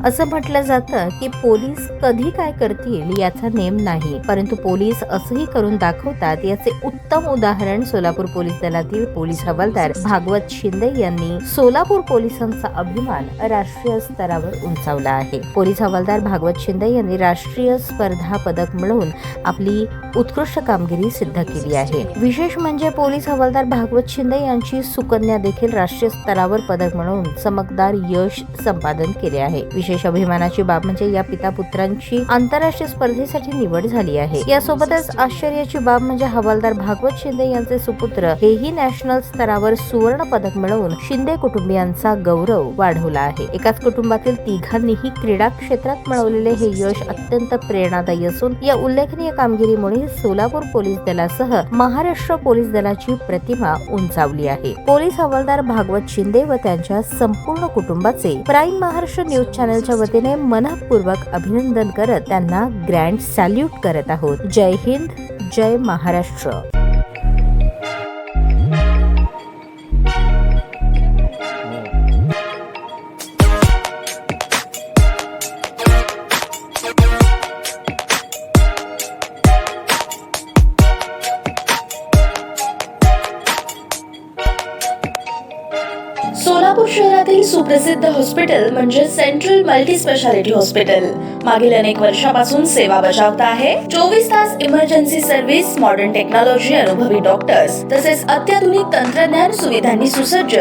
असं म्हटलं जातं की पोलीस कधी काय करतील याचा नेम नाही, परंतु पोलीस असंही करून दाखवतात याचे उत्तम उदाहरण सोलापूर पोलीस दलातील पोलीस हवालदार भागवत शिंदे यांनी सोलापूर पोलिसांचा अभिमान राष्ट्रीय स्तरावर उंचावला आहे। पोलीस हवालदार भागवत शिंदे यांनी राष्ट्रीय स्पर्धा पदक मिळवून आपली उत्कृष्ट कामगिरी सिद्ध केली आहे। विशेष म्हणजे पोलीस हवालदार भागवत शिंदे यांची सुकन्या देखील राष्ट्रीय स्तरावर पदक मिळवून चमकदार यश संपादन केले आहे। विशेष अभिमानाची बाब म्हणजे या पिता पुत्रांची आंतरराष्ट्रीय स्पर्धेसाठी निवड झाली आहे। यासोबतच आश्चर्याची बाब म्हणजे हवालदार भागवत शिंदे यांचे सुपुत्र हेही नॅशनल स्तरावर सुवर्ण पदक मिळवून शिंदे कुटुंबियांचा गौरव वाढवला आहे। एकाच कुटुंबातील तिघांनीही क्रीडा क्षेत्रात मिळवलेले हे यश अत्यंत प्रेरणादायी असून या उल्लेखनीय कामगिरीमुळे सोलापूर पोलीस दलासह महाराष्ट्र पोलीस दलाची प्रतिमा उंचावली आहे। पोलीस हवालदार भागवत शिंदे व त्यांच्या संपूर्ण कुटुंबाचे प्राईम महाराष्ट्र न्यूज चॅनलच्या वतीने मनपूर्वक अभिनंदन करत त्यांना ग्रँड सॅल्यूट करत आहोत। जय हिंद, जय महाराष्ट्र। सोलापूर शहरातील सुप्रसिद्ध हॉस्पिटल म्हणजे सेंट्रल मल्टी स्पेशालिटी हॉस्पिटल मागील अनेक वर्षापासून सेवा बजावत आहे। 24 तास इमर्जन्सी सर्व्हिस, मॉडर्न टेक्नॉलॉजी, अनुभवी डॉक्टर्स तसेच अत्याधुनिक तंत्रज्ञान सुविधांनी सुसज्ज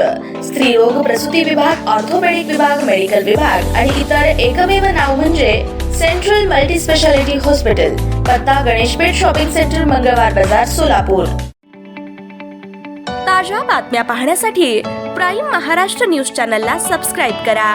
स्त्रीरोग प्रसूती विभाग, ऑर्थोपेडिक विभाग, मेडिकल विभाग आणि इतर एकमेव नाव म्हणजे सेंट्रल मल्टी स्पेशालिटी हॉस्पिटल। पत्ता गणेशपेठ शॉपिंग सेंटर, मंगळवार बाजार, सोलापूर। ताज्या बातम्या पाहण्यासाठी प्राईम महाराष्ट्र न्यूज चॅनलला सबस्क्राईब करा।